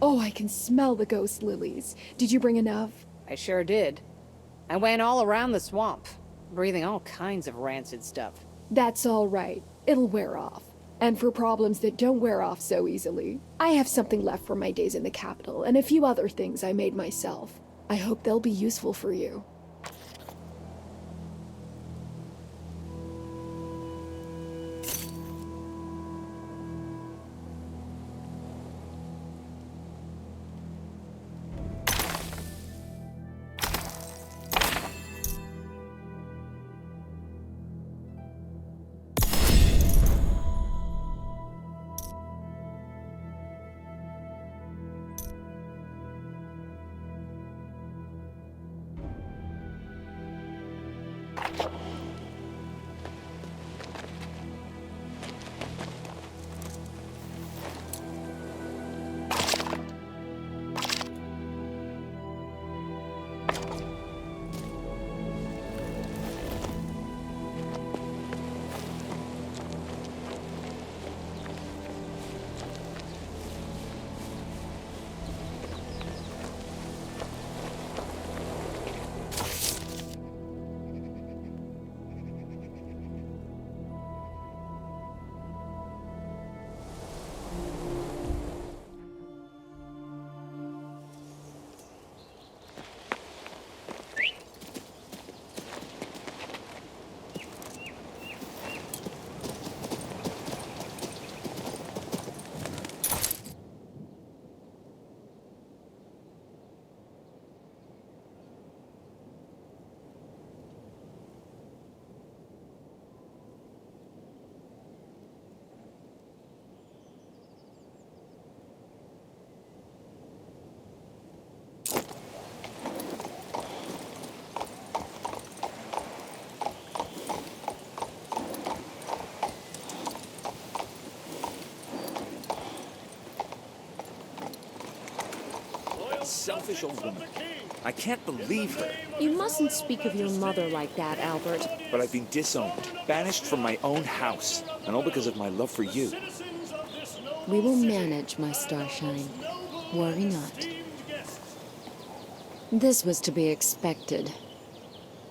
Oh, I can smell the ghost lilies. Did you bring enough? I sure did. I went all around the swamp, breathing all kinds of rancid stuff. That's all right. It'll wear off. And for problems that don't wear off so easily, I have something left from my days in the capital and a few other things I made myself. I hope they'll be useful for you. selfish old woman. I can't believe her. You mustn't speak of your mother like that, Albert. But I've been disowned, banished from my own house, and all because of my love for you. We will manage, my starshine. Worry not. This was to be expected.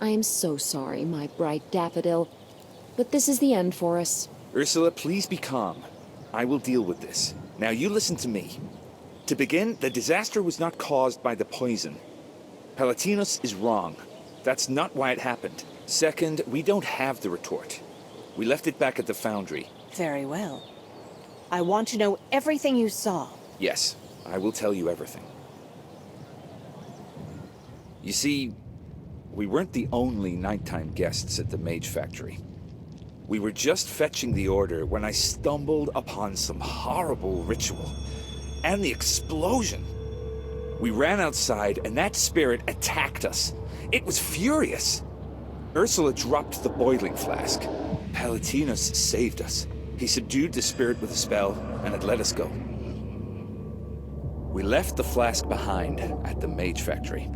I am so sorry, my bright daffodil, but this is the end for us. Ursula, please be calm. I will deal with this. Now you listen to me. To begin, the disaster was not caused by the poison. Palatinos is wrong. That's not why it happened. Second, we don't have the retort. We left it back at the foundry. Very well. I want to know everything you saw. Yes, I will tell you everything. You see, we weren't the only nighttime guests at the Mage factory. We were just fetching the order when I stumbled upon some horrible ritual. And the explosion! We ran outside and that spirit attacked us. It was furious. Ursula dropped the boiling flask. Palatinos saved us. He subdued the spirit with a spell and it let us go. We left the flask behind at the Mage factory.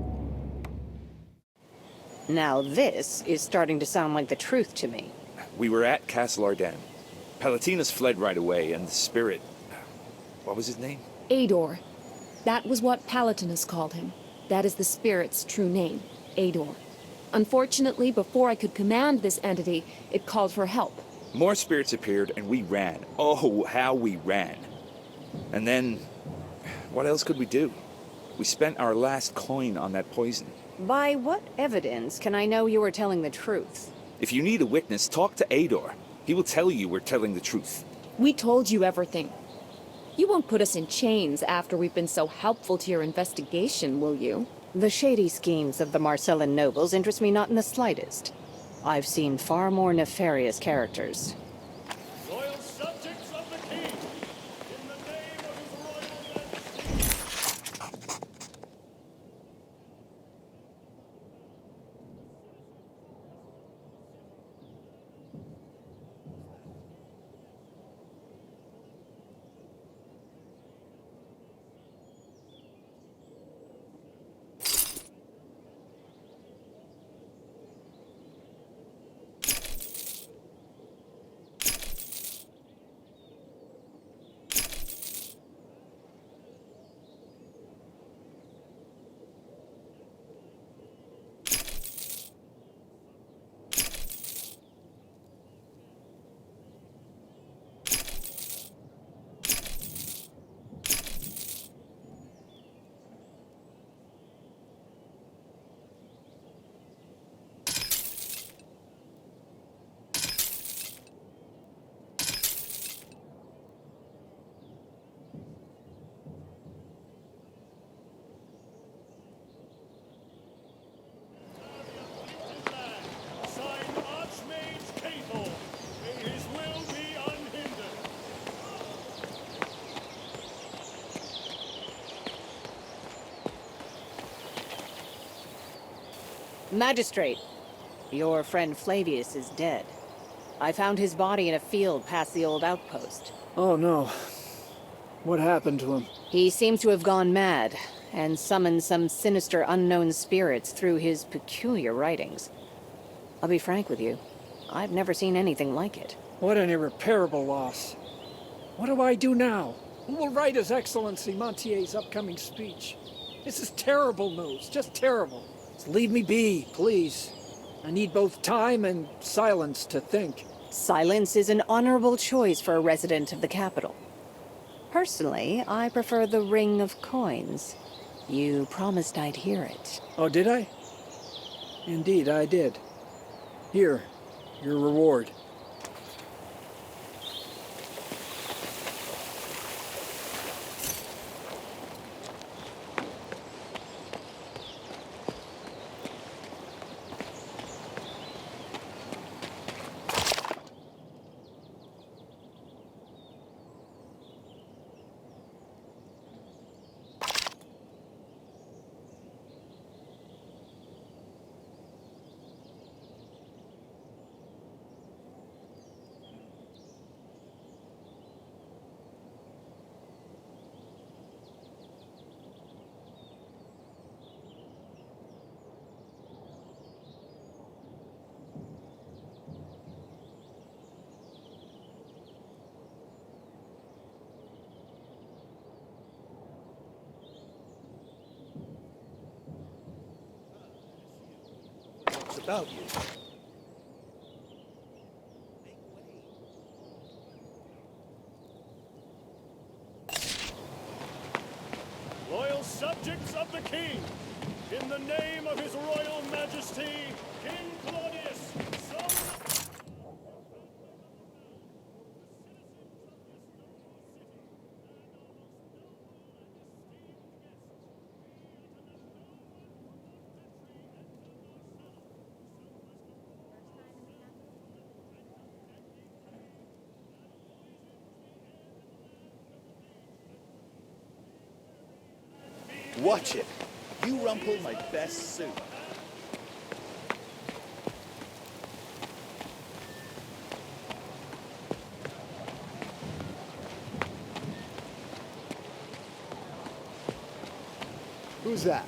Now this is starting to sound like the truth to me. We were at Castle Arden. Palatinos fled right away, and the spirit... What was his name? Ador. That was what Palatinus called him. That is the spirit's true name, Ador. Unfortunately, before I could command this entity, it called for help. More spirits appeared, and we ran. Oh, how we ran. And then... what else could we do? We spent our last coin on that poison. By what evidence can I know you are telling the truth? If you need a witness, talk to Ador. He will tell you we're telling the truth. We told you everything. You won't put us in chains after we've been so helpful to your investigation, will you? The shady schemes of the Marcellan nobles interest me not in the slightest. I've seen far more nefarious characters. Loyal subjects of the king, in the name of his royal majesty. Magistrate, your friend Flavius is dead. I found his body in a field past the old outpost. Oh no. What happened to him? He seems to have gone mad, and summoned some sinister unknown spirits through his peculiar writings. I'll be frank with you, I've never seen anything like it. What an irreparable loss. What do I do now? Who will write His Excellency Montier's upcoming speech? This is terrible news, just terrible. Leave me be, please. I need both time and silence to think. Silence is an honorable choice for a resident of the capital. Personally, I prefer the Ring of Coins. You promised I'd hear it. Oh, did I? Indeed, I did. Here, your reward. about you. Loyal subjects of the king, in the name of his royal majesty, King Claudius, Watch it. You rumple my best suit. Who's that?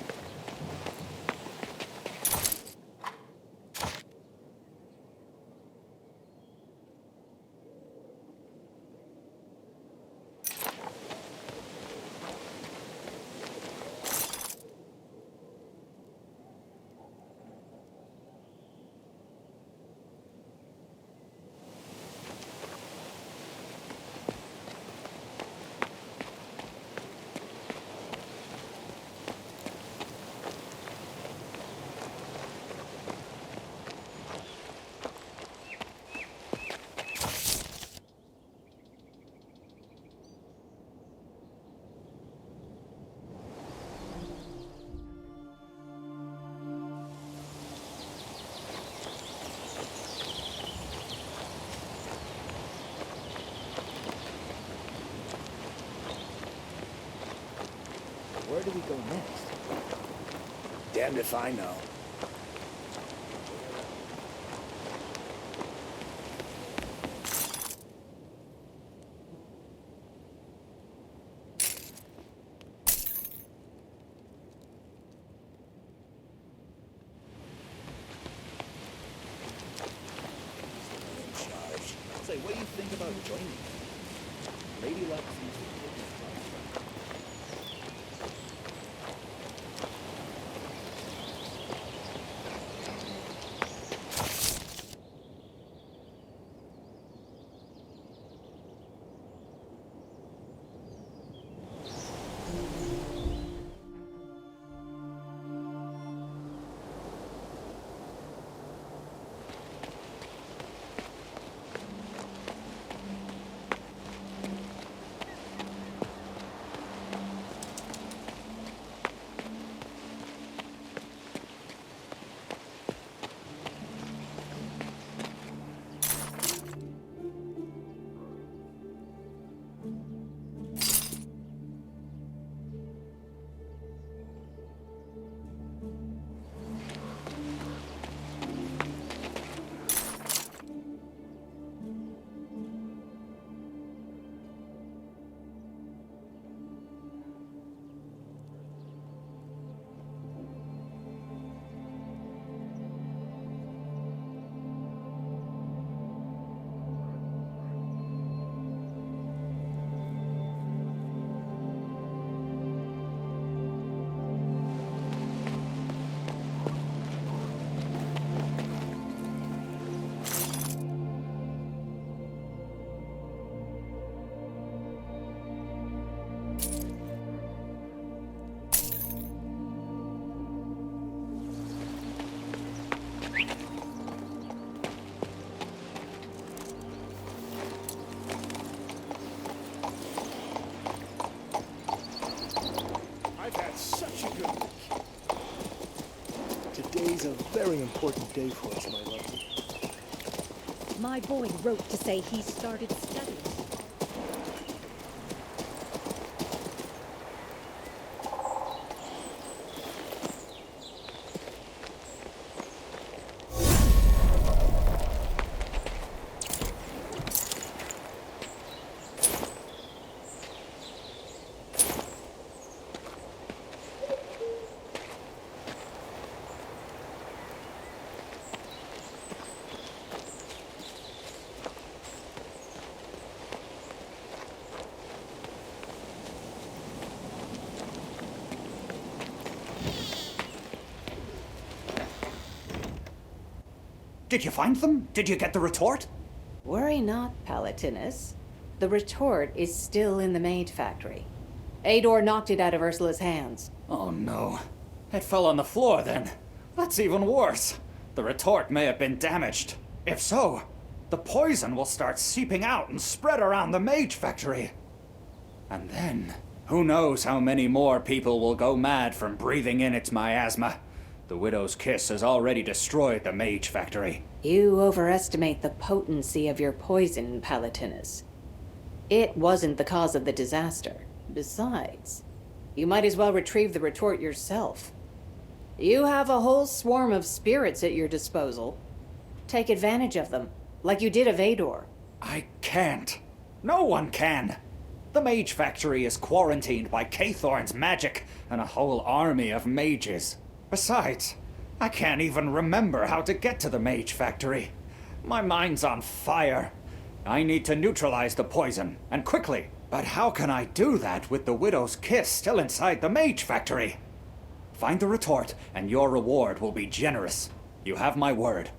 Where do we go next? Damned if I know. In charge. Say, what do you think about joining me? Lady Luck seems to be taking Today's a very important day for us, my lovely. My boy wrote to say he started studying. Did you find them? Did you get the retort? Worry not, Palatinus. The retort is still in the Mage factory. Ador knocked it out of Ursula's hands. Oh no. It fell on the floor then. That's even worse. The retort may have been damaged. If so, the poison will start seeping out and spread around the Mage factory. And then, who knows how many more people will go mad from breathing in its miasma. The Widow's Kiss has already destroyed the Mage factory. You overestimate the potency of your poison, Palatinus. It wasn't the cause of the disaster. Besides, you might as well retrieve the retort yourself. You have a whole swarm of spirits at your disposal. Take advantage of them, like you did of Ador. I can't. No one can. The Mage factory is quarantined by Cathorn's magic and a whole army of mages. Besides, I can't even remember how to get to the Mage factory. My mind's on fire. I need to neutralize the poison, and quickly. But how can I do that with the Widow's Kiss still inside the Mage factory? Find the retort, and your reward will be generous. You have my word.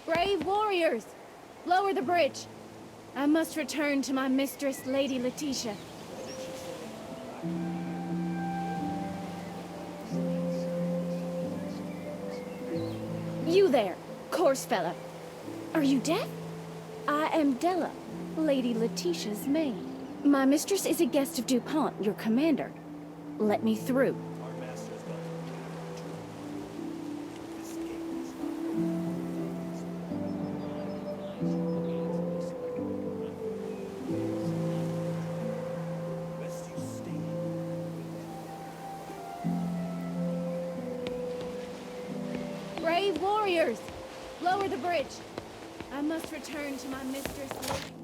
Brave warriors! Lower the bridge. I must return to my mistress, Lady Letitia. You there, coarse fella. Are you deaf? I am Della, Lady Letitia's maid. My mistress is a guest of DuPont, your commander. Let me through. Brave warriors! Lower the bridge. I must return to my mistress, Lady...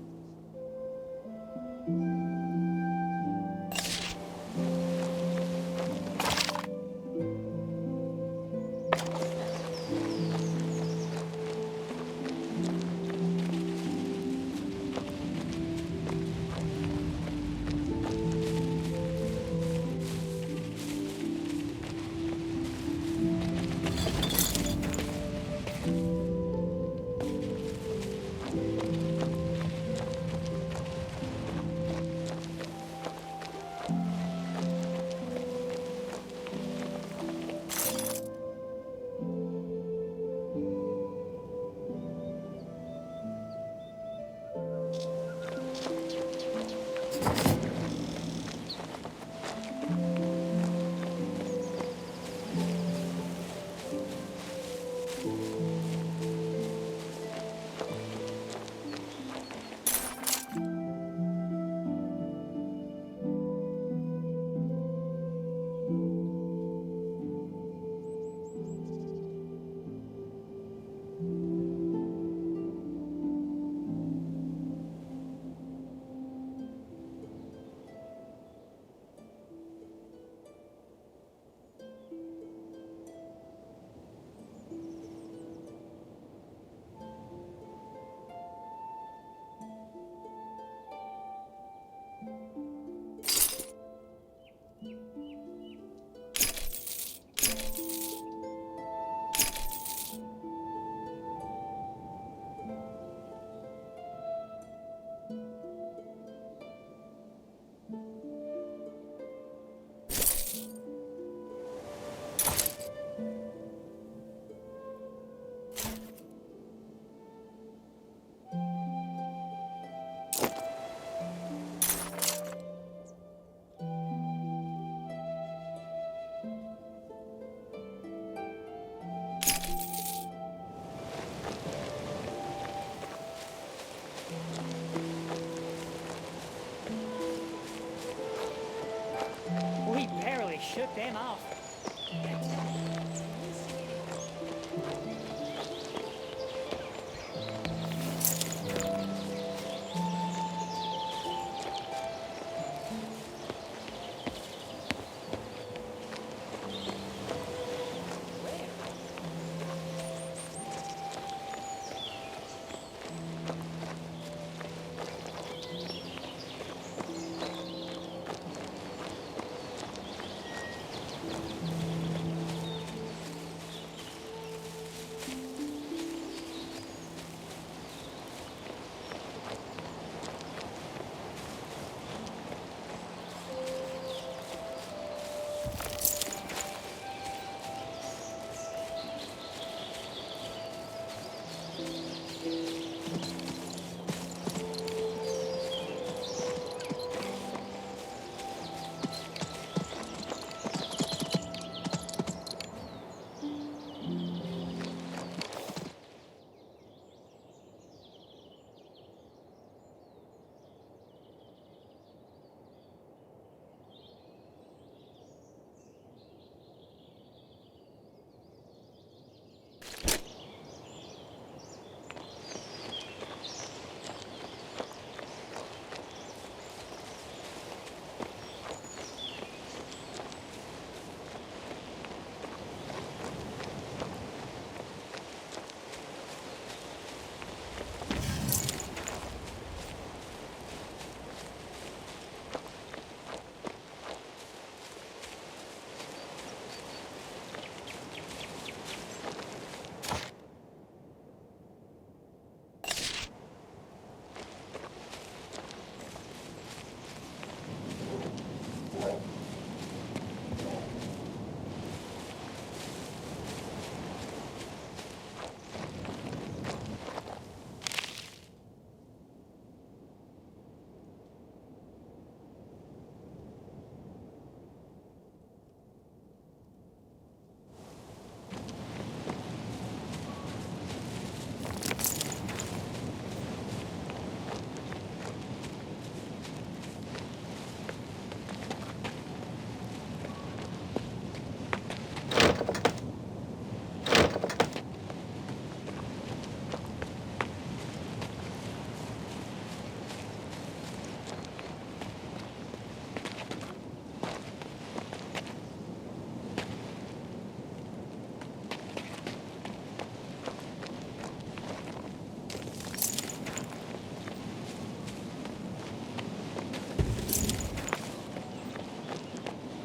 him off.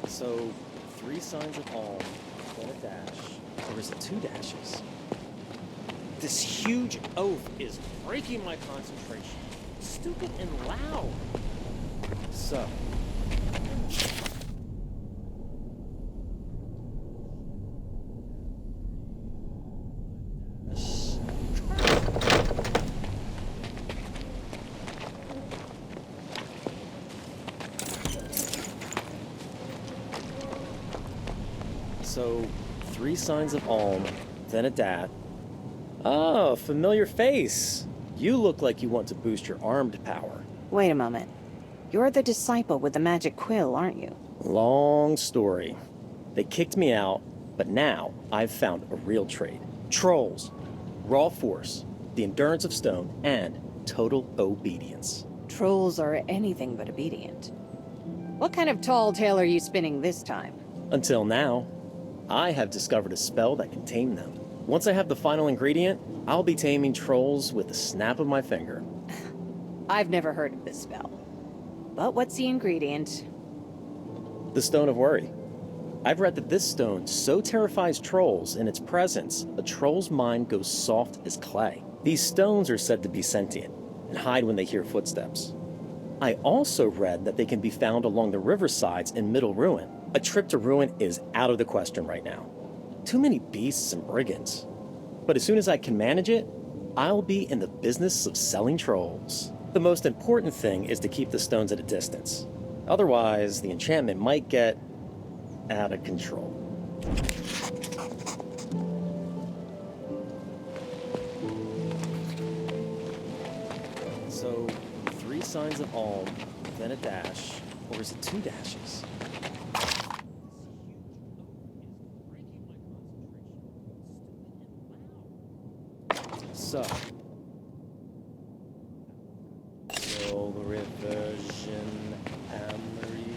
So, 3 signs of Alm, then a dash, or is it 2 dashes? This huge oath is breaking my concentration. Stupid and loud. So. So, 3 signs of Alm, then a dat. Oh, familiar face. You look like you want to boost your armed power. Wait a moment. You're the disciple with the magic quill, aren't you? Long story. They kicked me out, but now I've found a real trade. Trolls, raw force, the endurance of stone, and total obedience. Trolls are anything but obedient. What kind of tall tale are you spinning this time? Until now, I have discovered a spell that can tame them. Once I have the final ingredient, I'll be taming trolls with the snap of my finger. I've never heard of this spell. But what's the ingredient? The Stone of Worry. I've read that this stone so terrifies trolls in its presence, a troll's mind goes soft as clay. These stones are said to be sentient and hide when they hear footsteps. I also read that they can be found along the riversides in Middle Ruin. A trip to Ruin is out of the question right now. Too many beasts and brigands. But as soon as I can manage it, I'll be in the business of selling trolls. The most important thing is to keep the stones at a distance. Otherwise, the enchantment might get out of control. So, 3 signs of Alm, then a dash, or is it 2 dashes? So, role reversion, Amory,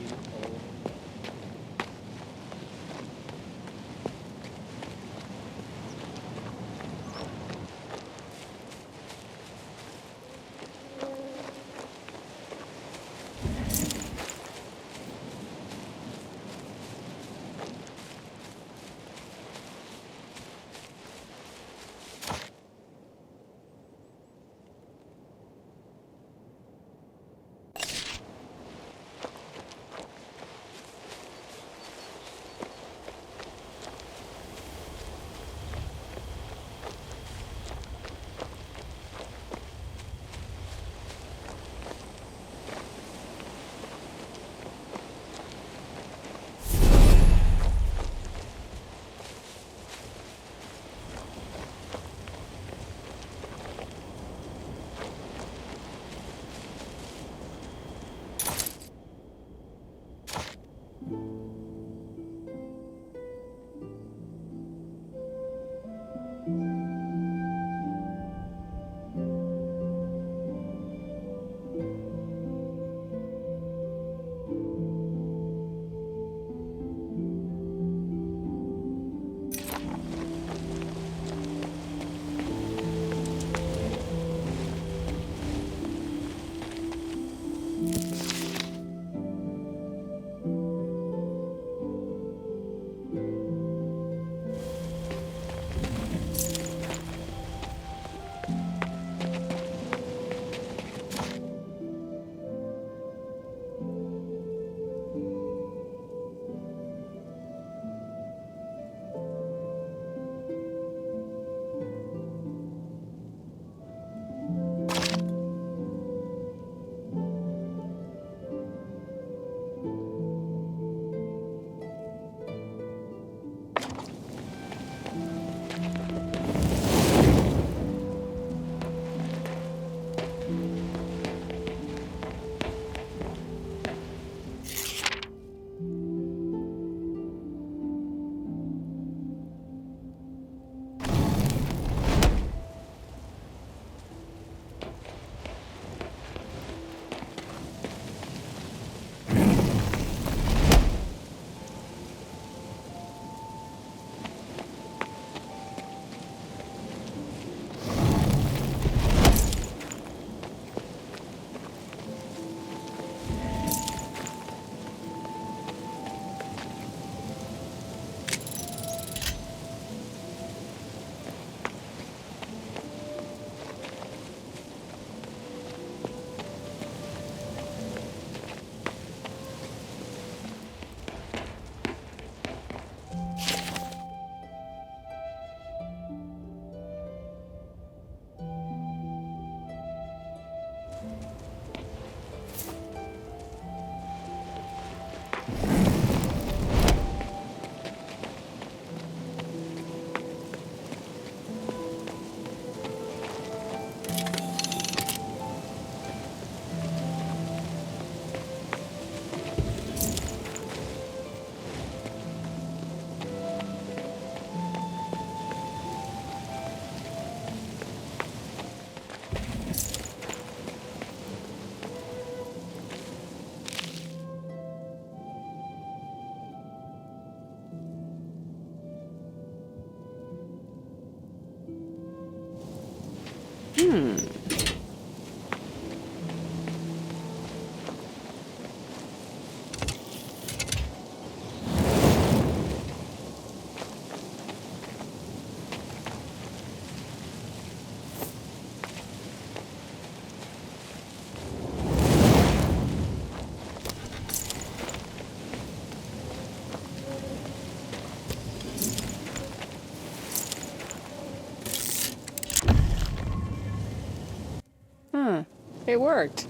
It worked.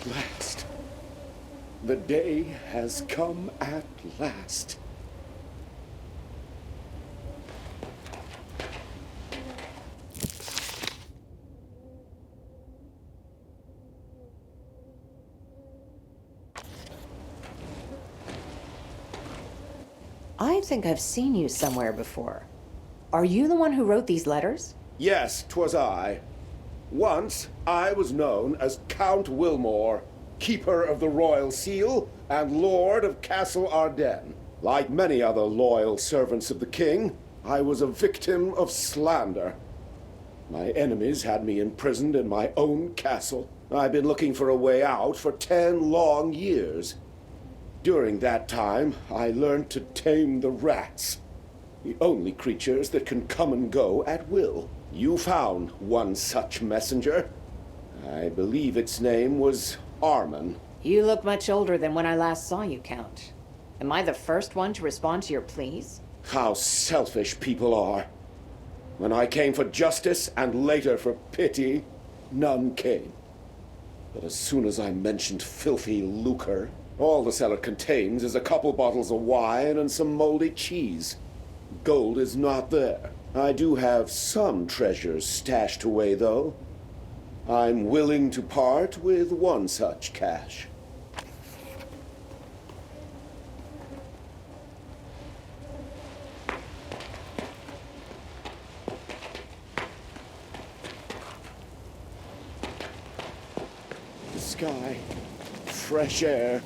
last. The day has come at last. I think I've seen you somewhere before. Are you the one who wrote these letters? Yes, 'twas I. Once I was known as Count Wilmore, keeper of the royal seal and lord of Castle Ardennes. Like many other loyal servants of the king, I was a victim of slander. My enemies had me imprisoned in my own castle. I've been looking for a way out for 10 long years. During that time, I learned to tame the rats, the only creatures that can come and go at will. You found one such messenger. I believe its name was Armin. You look much older than when I last saw you, Count. Am I the first one to respond to your pleas? How selfish people are. When I came for justice and later for pity, none came. But as soon as I mentioned filthy lucre, all the cellar contains is a couple bottles of wine and some moldy cheese. Gold is not there. I do have some treasures stashed away, though. I'm willing to part with one such cache. The sky, fresh air.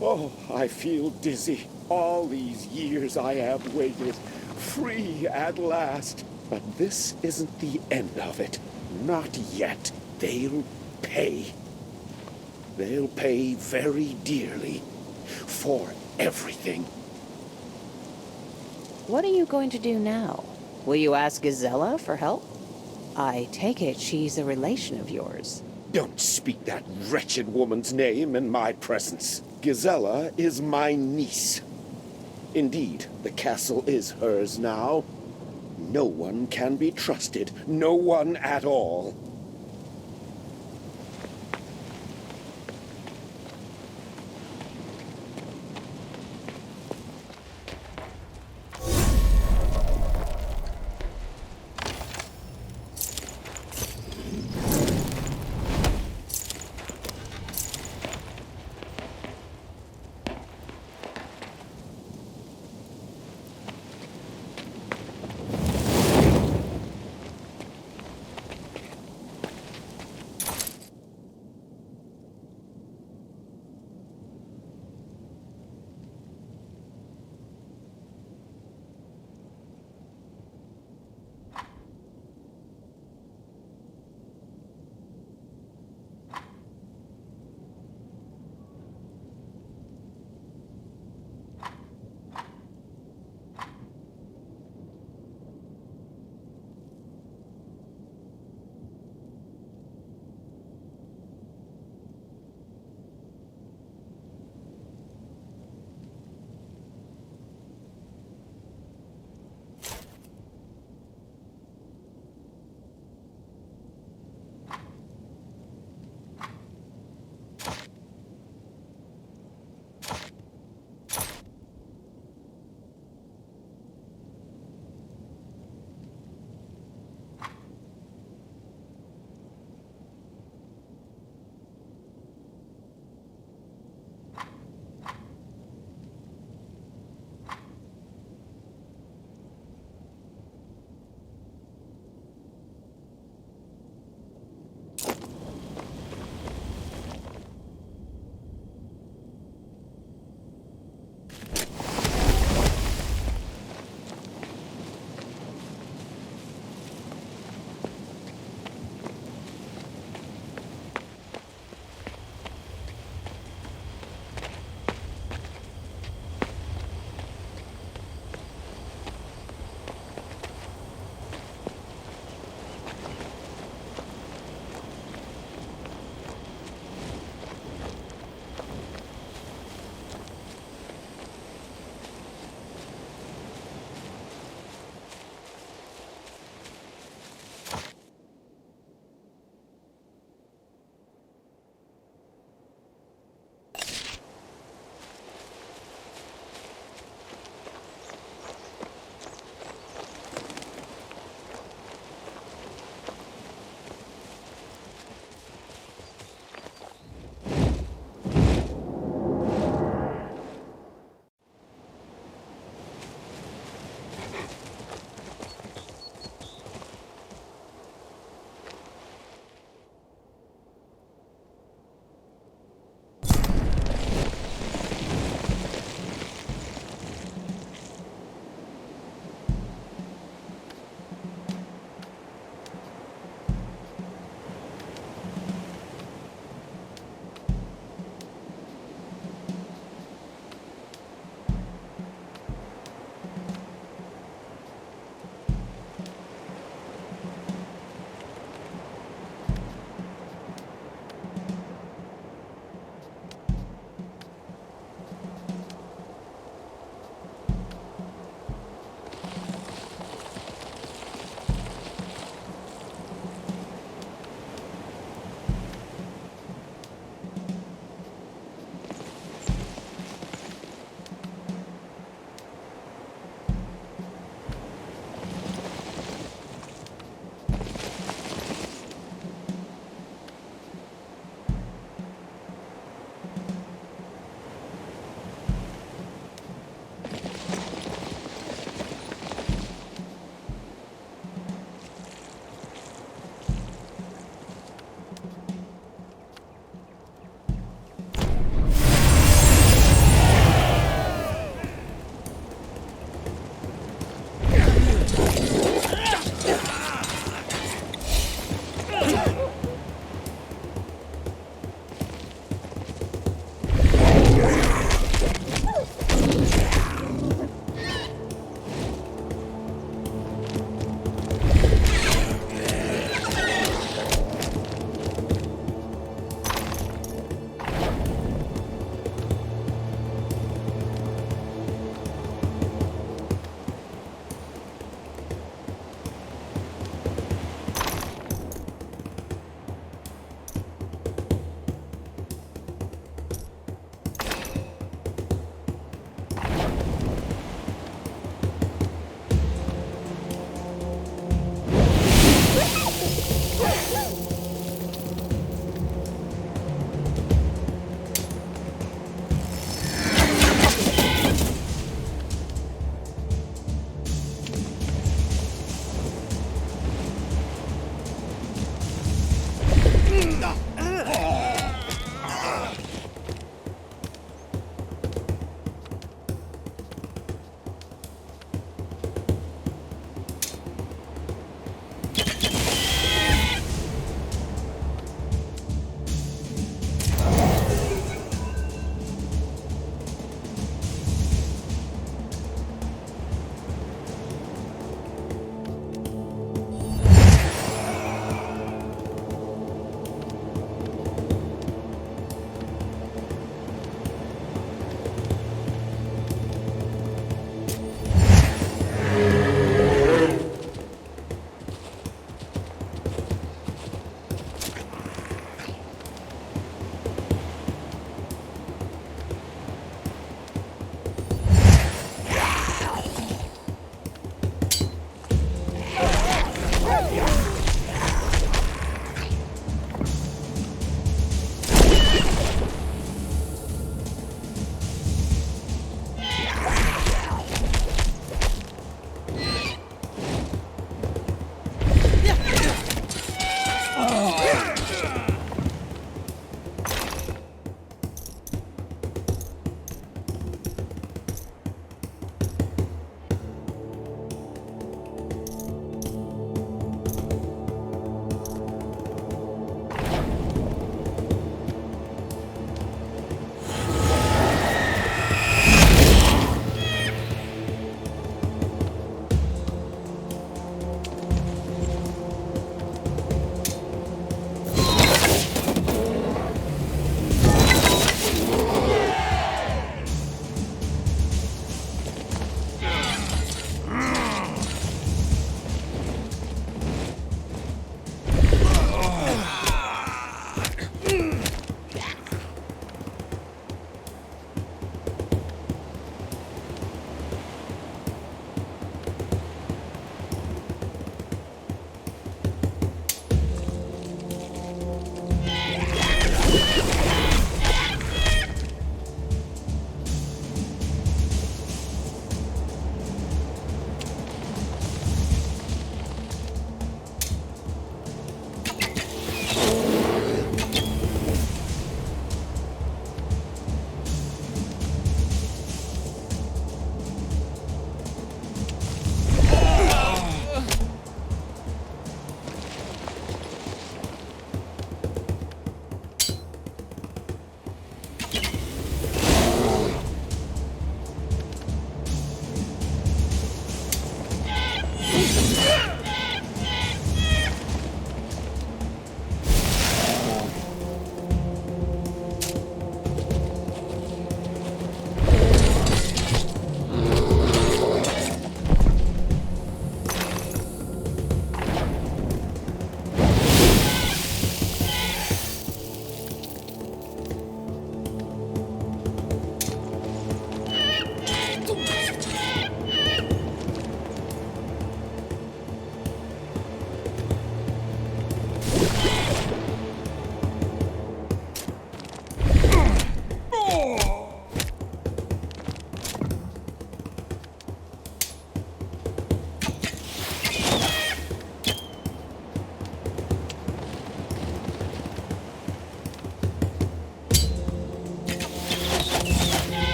Oh, I feel dizzy. All these years I have waited, free at last. But this isn't the end of it. Not yet. They'll pay. They'll pay very dearly for everything. What are you going to do now? Will you ask Gisela for help? I take it she's a relation of yours. Don't speak that wretched woman's name in my presence. Gisela is my niece. Indeed, the castle is hers now. No one can be trusted. No one at all.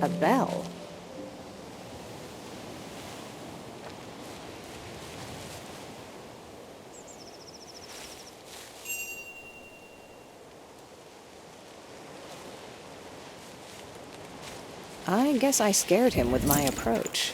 A bell? I guess I scared him with my approach.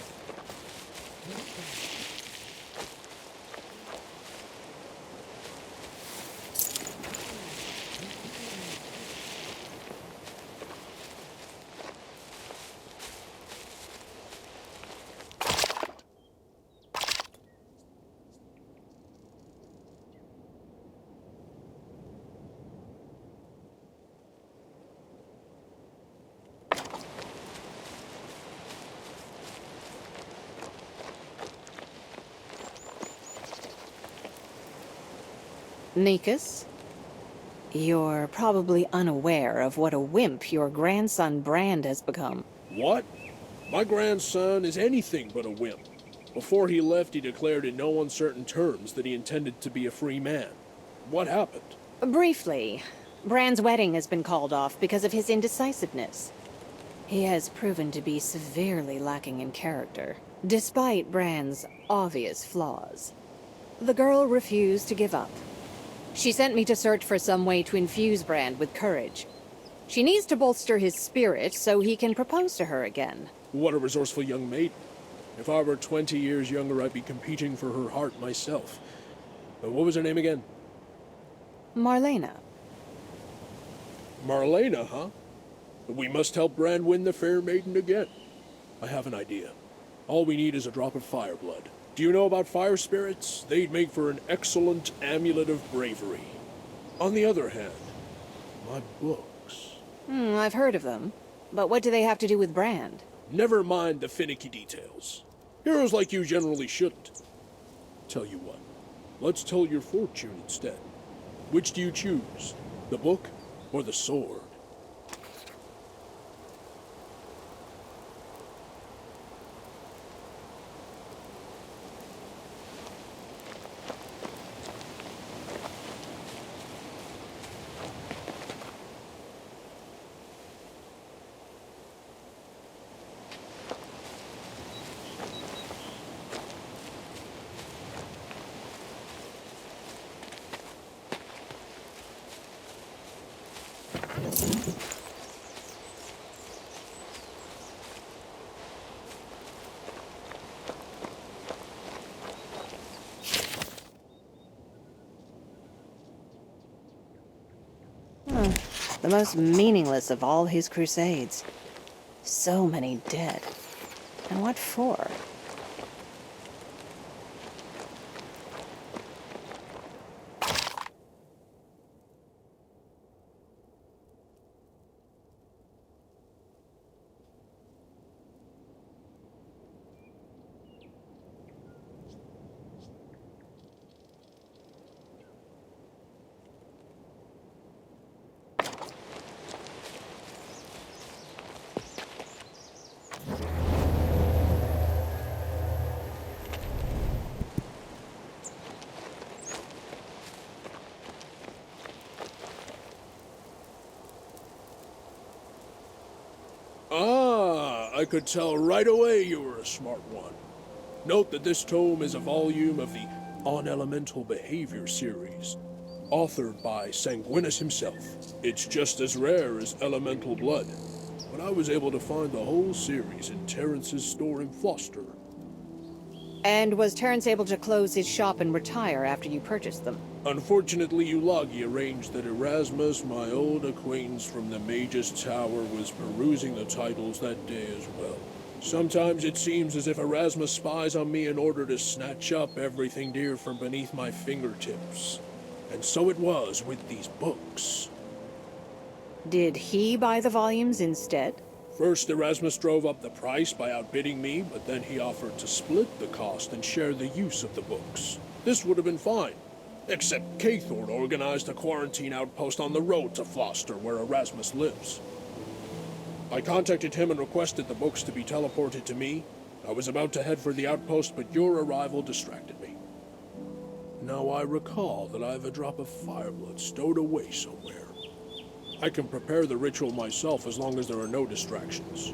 Nikas, you're probably unaware of what a wimp your grandson Brand has become. What? My grandson is anything but a wimp. Before he left, he declared in no uncertain terms that he intended to be a free man. What happened? Briefly, Brand's wedding has been called off because of his indecisiveness. He has proven to be severely lacking in character, despite Brand's obvious flaws. The girl refused to give up. She sent me to search for some way to infuse Brand with courage. She needs to bolster his spirit so he can propose to her again. What a resourceful young maiden. If I were 20 years younger, I'd be competing for her heart myself. But what was her name again? Marlena. Marlena, huh? We must help Brand win the fair maiden again. I have an idea. All we need is a drop of fire blood. Do you know about fire spirits? They'd make for an excellent amulet of bravery. On the other hand, my books... I've heard of them. But what do they have to do with Brand? Never mind the finicky details. Heroes like you generally shouldn't. Tell you what, let's tell your fortune instead. Which do you choose? The book or the sword? The most meaningless of all his crusades. So many dead. And what for? I could tell right away you were a smart one. Note that this tome is a volume of the On Elemental Behavior series, authored by Sanguinus himself. It's just as rare as Elemental Blood, but I was able to find the whole series in Terrence's store in Foster. And was Terrence able to close his shop and retire after you purchased them? Unfortunately, Eulagi arranged that Erasmus, my old acquaintance from the Mage's Tower, was perusing the titles that day as well. Sometimes it seems as if Erasmus spies on me in order to snatch up everything dear from beneath my fingertips. And so it was with these books. Did he buy the volumes instead? First, Erasmus drove up the price by outbidding me, but then he offered to split the cost and share the use of the books. This would have been fine, except Cathor organized a quarantine outpost on the road to Foster, where Erasmus lives. I contacted him and requested the books to be teleported to me. I was about to head for the outpost, but your arrival distracted me. Now I recall that I have a drop of fireblood stowed away somewhere. I can prepare the ritual myself as long as there are no distractions.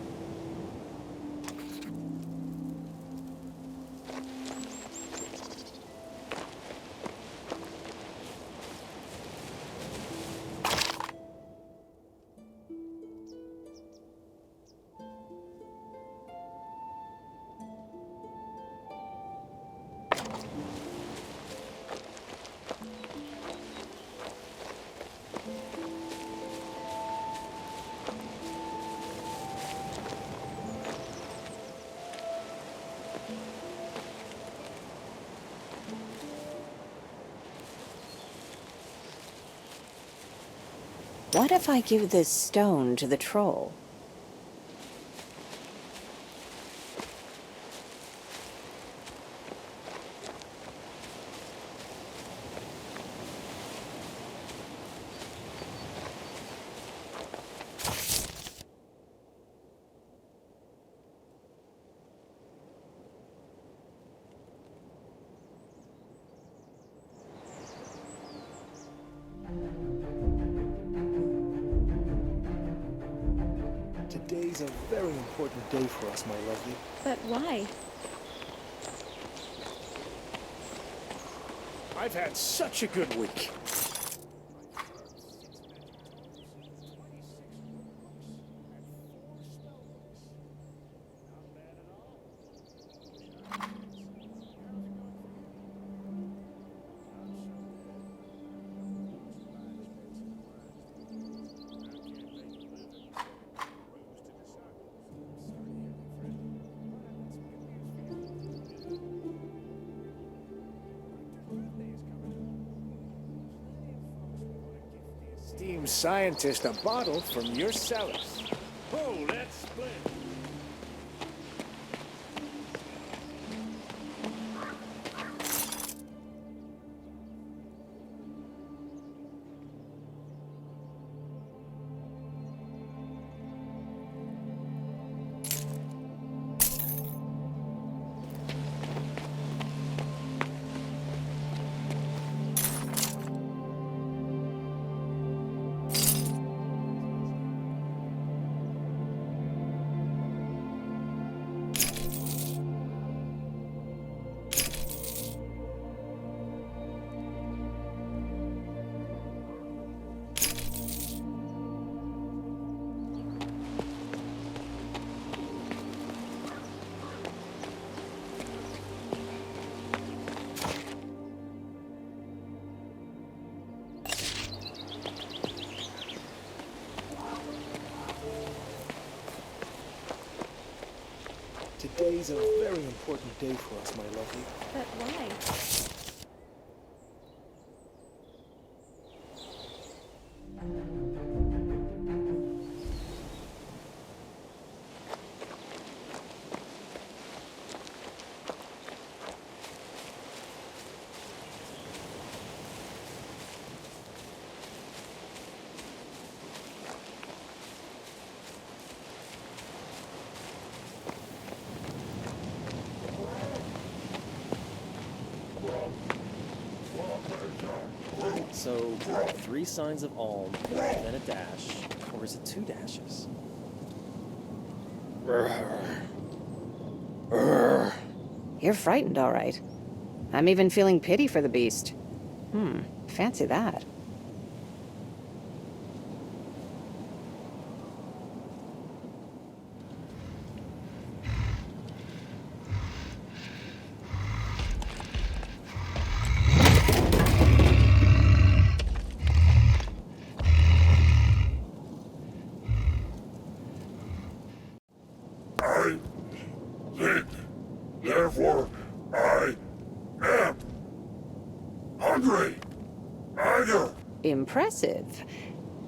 What if I give this stone to the troll? Today's a very important day for us, my lovely. But why? I've had such a good week. Steam scientist a bottle from your cellars. Oh, that's splendid. Today's a very important day for us, my lovely. But why? So, 3 signs of Alm, then a dash, or is it 2 dashes? You're frightened, all right. I'm even feeling pity for the beast. Fancy that. hungry. Either. Impressive.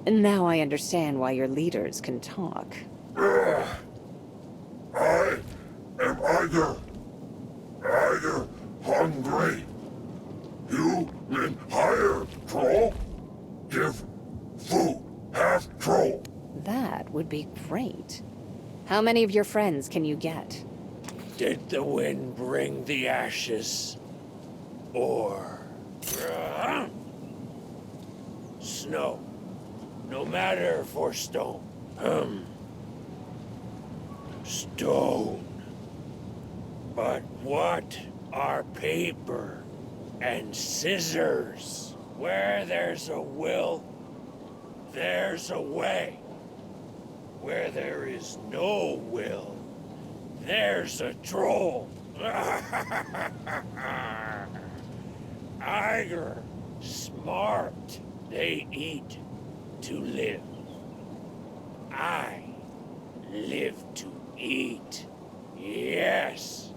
Now I understand why your leaders can talk. I am either hungry. You in higher troll? Give food, half troll. That would be great. How many of your friends can you get? Did the wind bring the ashes? Or snow? No matter for stone. Stone. But what are paper and scissors? Where there's a will, there's a way. Where there is no will, there's a troll. Iger, smart. They eat to live. I live to eat. Yes.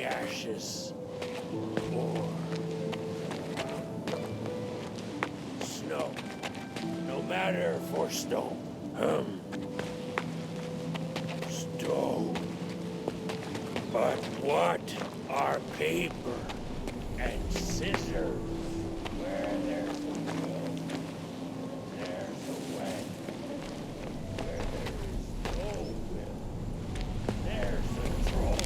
Ashes or snow, no matter for stone. Stone. But what are paper and scissors? Where there's a will, there's a way. Where there is no will, there's a troll.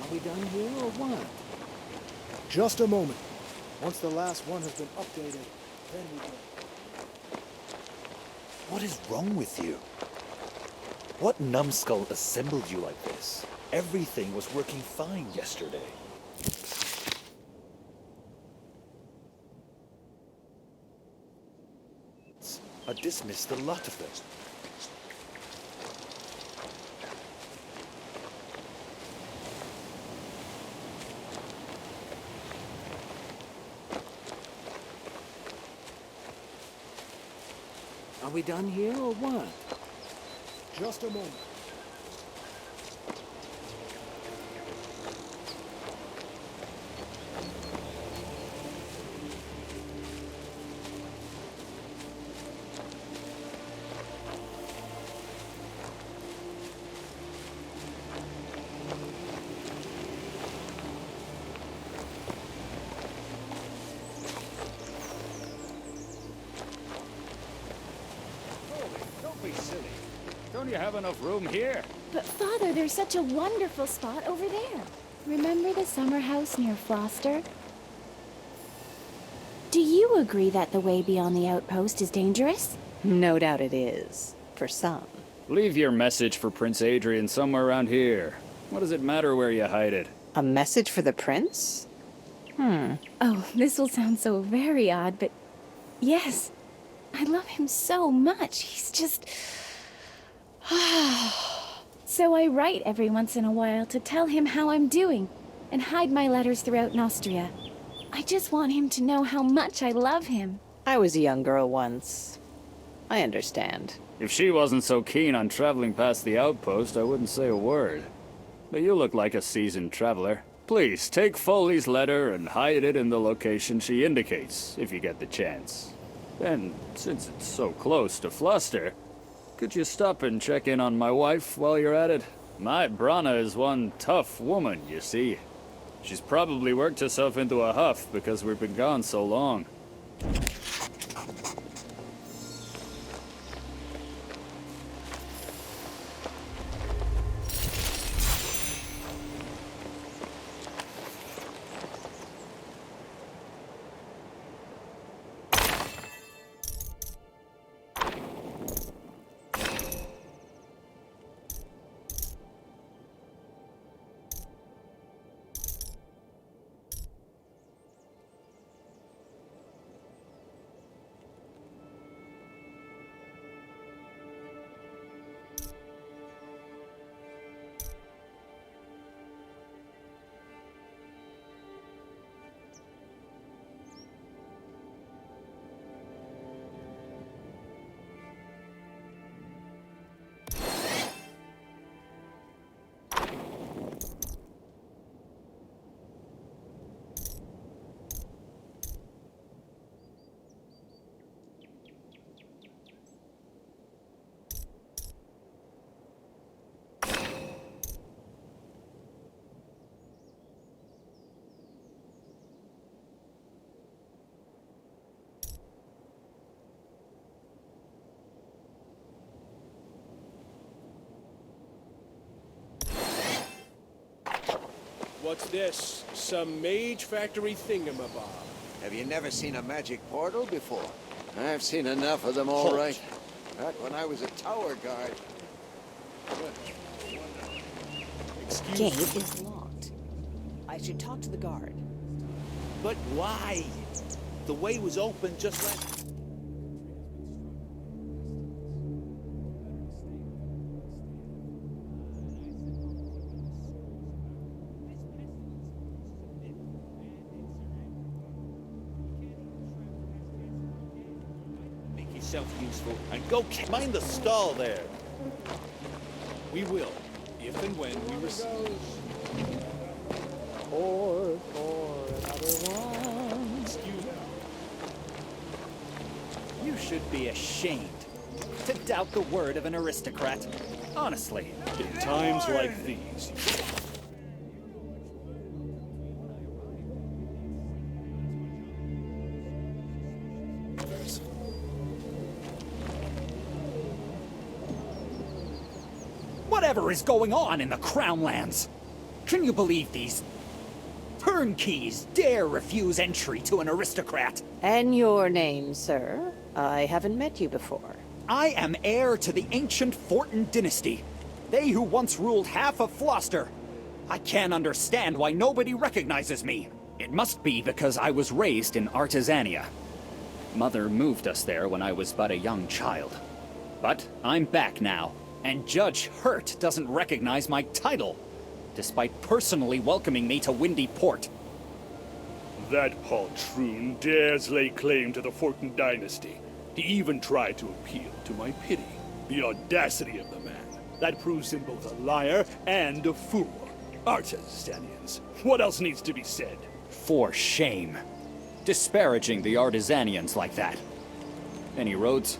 Are we done here or what? Just a moment. Once the last one has been updated, then we go. What is wrong with you? What numbskull assembled you like this? Everything was working fine yesterday. I dismissed a lot of them. Are we done here or what? Just a moment. Don't be silly. Don't you have enough room here? But Father, there's such a wonderful spot over there. Remember the summer house near Floster? Do you agree that the way beyond the outpost is dangerous? No doubt it is, for some. Leave your message for Prince Adrian somewhere around here. What does it matter where you hide it? A message for the prince? Oh, this will sound so very odd, but yes, I love him so much. He's just... So I write every once in a while to tell him how I'm doing and hide my letters throughout Nostria. I just want him to know how much I love him. I was a young girl once. I understand. If she wasn't so keen on traveling past the outpost, I wouldn't say a word. But you look like a seasoned traveler. Please, take Foley's letter and hide it in the location she indicates, if you get the chance. And since it's so close to Fluster, could you stop and check in on my wife while you're at it? My Brana is one tough woman, you see. She's probably worked herself into a huff because we've been gone so long. What's this? Some Mage factory thingamabob. Have you never seen a magic portal before? I've seen enough of them, all right. Back when I was a tower guard. Gate is locked. I should talk to the guard. But why? The way was open just like... Make yourself useful and go mind the stall there. We will, if and when we receive. Or for another one. Excuse me. You should be ashamed to doubt the word of an aristocrat. Honestly. In times like these. Whatever is going on in the Crown Lands? Can you believe these turnkeys dare refuse entry to an aristocrat? And your name, sir? I haven't met you before. I am heir to the ancient Fortin dynasty. They who once ruled half of Floster. I can't understand why nobody recognizes me. It must be because I was raised in Artisania. Mother moved us there when I was but a young child. But I'm back now, and Judge Hurt doesn't recognize my title, despite personally welcoming me to Windy Port. That poltroon dares lay claim to the Fortin dynasty. He even tried to appeal to my pity. The audacity of the man. That proves him both a liar and a fool. Artisanians. What else needs to be said? For shame. Disparaging the Artisanians like that. Any roads?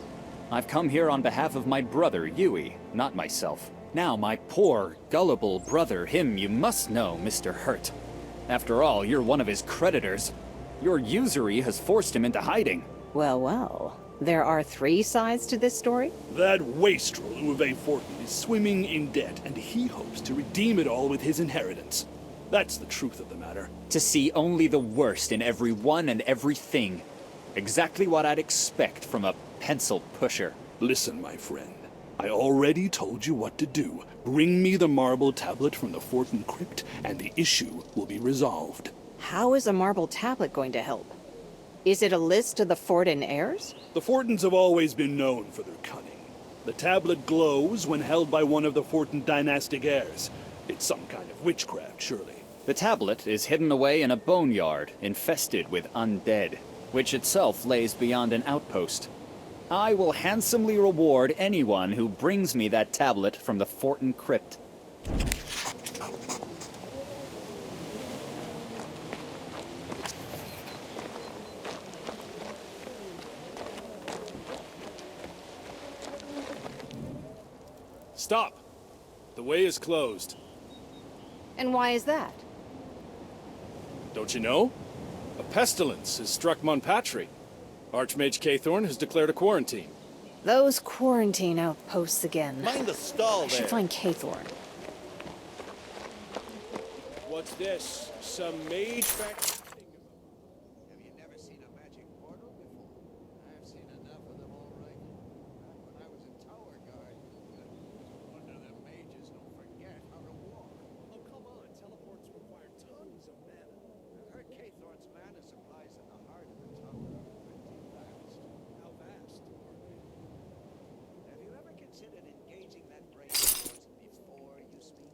I've come here on behalf of my brother, Yui, not myself. Now my poor, gullible brother, him you must know, Mr. Hurt. After all, you're one of his creditors. Your usury has forced him into hiding. Well, well. There are 3 sides to this story? That wastrel Uwe Fortin is swimming in debt, and he hopes to redeem it all with his inheritance. That's the truth of the matter. To see only the worst in everyone and everything. Exactly what I'd expect from a pencil pusher. Listen, my friend. I already told you what to do. Bring me the marble tablet from the Fortin crypt, and the issue will be resolved. How is a marble tablet going to help? Is it a list of the Fortin heirs? The Fortins have always been known for their cunning. The tablet glows when held by one of the Fortin dynastic heirs. It's some kind of witchcraft, surely. The tablet is hidden away in a boneyard, infested with undead, which itself lays beyond an outpost. I will handsomely reward anyone who brings me that tablet from the Fortin crypt. Stop! The way is closed. And why is that? Don't you know? A pestilence has struck Monpatri. Archmage Katharine has declared a quarantine. Those quarantine outposts again. Mind the stall I should there. find Katharine. What's this? Some mage factory? Have you never seen a magic portal before? I've seen enough of them all right. Back when I was in Tower Guard. Wonder them mages don't forget how to walk. Oh, come on. Teleports require tons of mana. I've heard Kathorne's mana supplies in the heart of the tower are pretty vast. How vast are they? Have you ever considered engaging that brain of yours before you speak?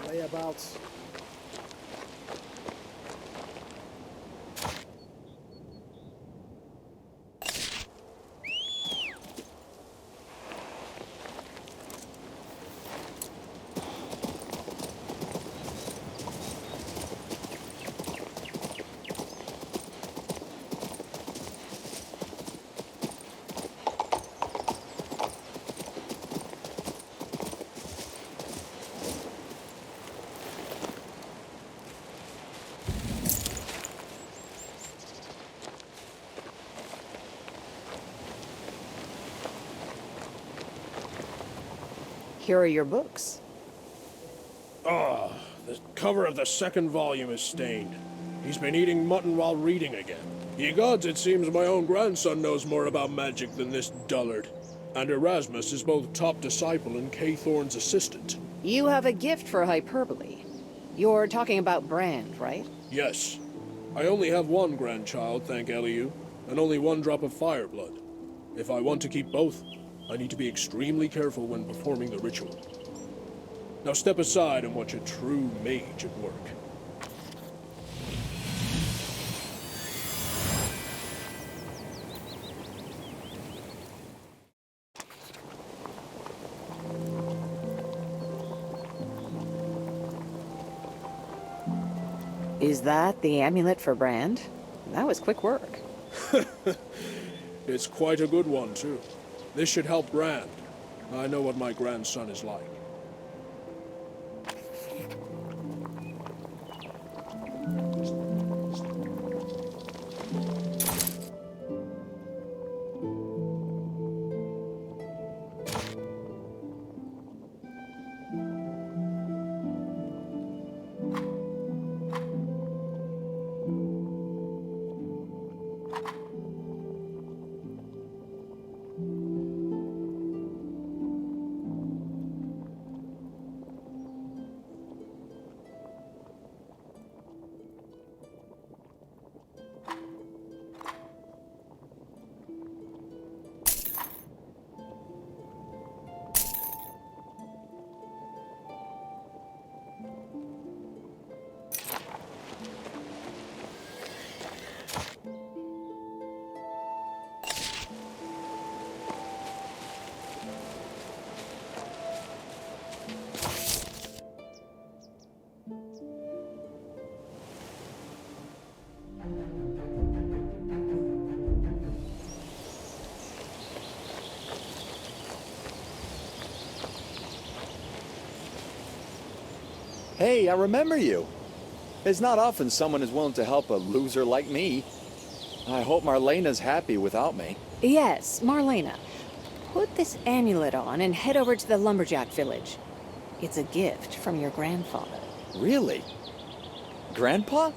layabouts. Here are your books. Ah, the cover of the second volume is stained. He's been eating mutton while reading again. Ye gods, it seems my own grandson knows more about magic than this dullard. And Erasmus is both top disciple and Kay Thorne's assistant. You have a gift for hyperbole. You're talking about Brand, right? Yes. I only have one grandchild, thank Eliu, and only one drop of fire blood. If I want to keep both, I need to be extremely careful when performing the ritual. Now step aside and watch a true mage at work. Is that the amulet for Brand? That was quick work. It's quite a good one, too. This should help Brand. I know what my grandson is like. Hey, I remember you. It's not often someone is willing to help a loser like me. I hope Marlena's happy without me. Yes, Marlena. Put this amulet on and head over to the lumberjack village. It's a gift from your grandfather. Really? Grandpa?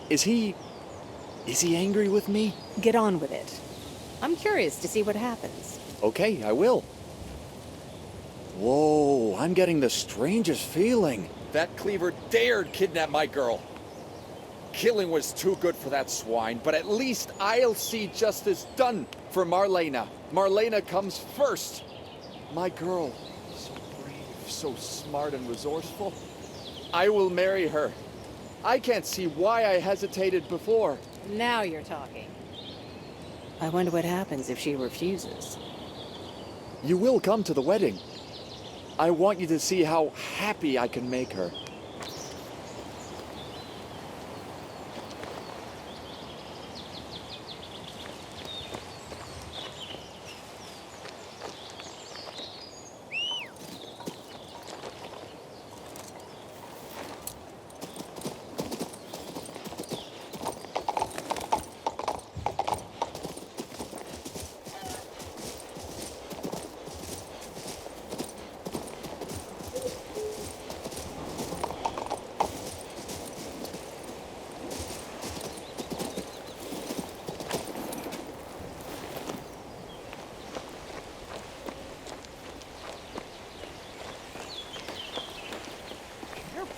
Is he angry with me? Get on with it. I'm curious to see what happens. Okay, I will. Whoa, I'm getting the strangest feeling. That cleaver dared kidnap my girl. Killing was too good for that swine, but at least I'll see justice done for Marlena. Marlena comes first. My girl, so brave, so smart and resourceful. I will marry her. I can't see why I hesitated before. Now you're talking. I wonder what happens if she refuses. You will come to the wedding. I want you to see how happy I can make her.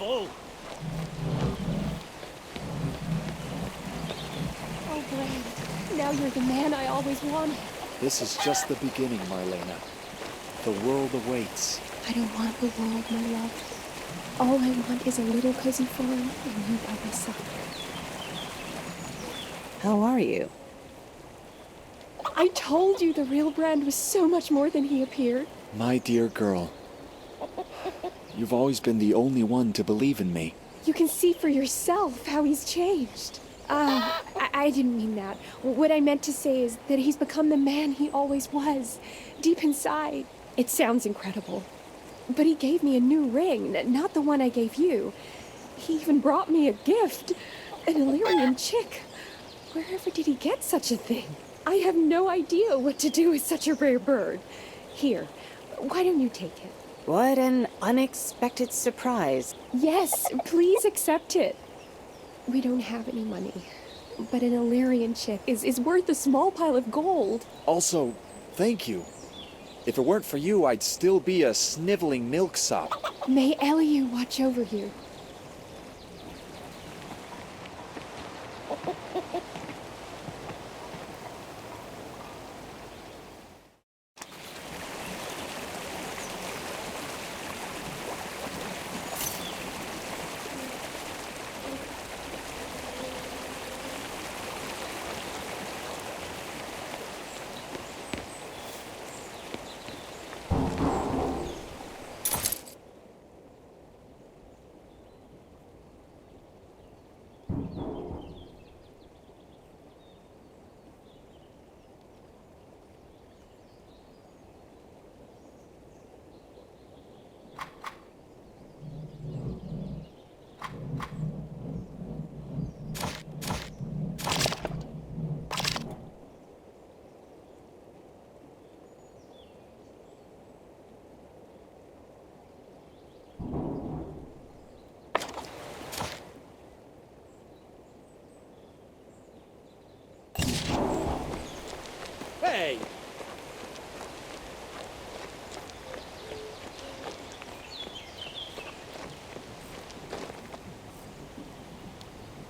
Oh, Brand, now you're the man I always wanted. This is just the beginning, Marlena. The world awaits. I don't want the world, my love. All I want is a little cozy farm and you by my side. How are you? I told you the real Brand was so much more than he appeared. My dear girl, you've always been the only one to believe in me. You can see for yourself how he's changed. I didn't mean that. What I meant to say is that he's become the man he always was, deep inside. It sounds incredible. But he gave me a new ring, not the one I gave you. He even brought me a gift, an Illyrian chick. Wherever did he get such a thing? I have no idea what to do with such a rare bird. Here, why don't you take it? What an unexpected surprise. Yes, please accept it. We don't have any money, but an Illyrian chick is worth a small pile of gold. Also, thank you. If it weren't for you, I'd still be a sniveling milksop. May Eliu watch over you. Hey,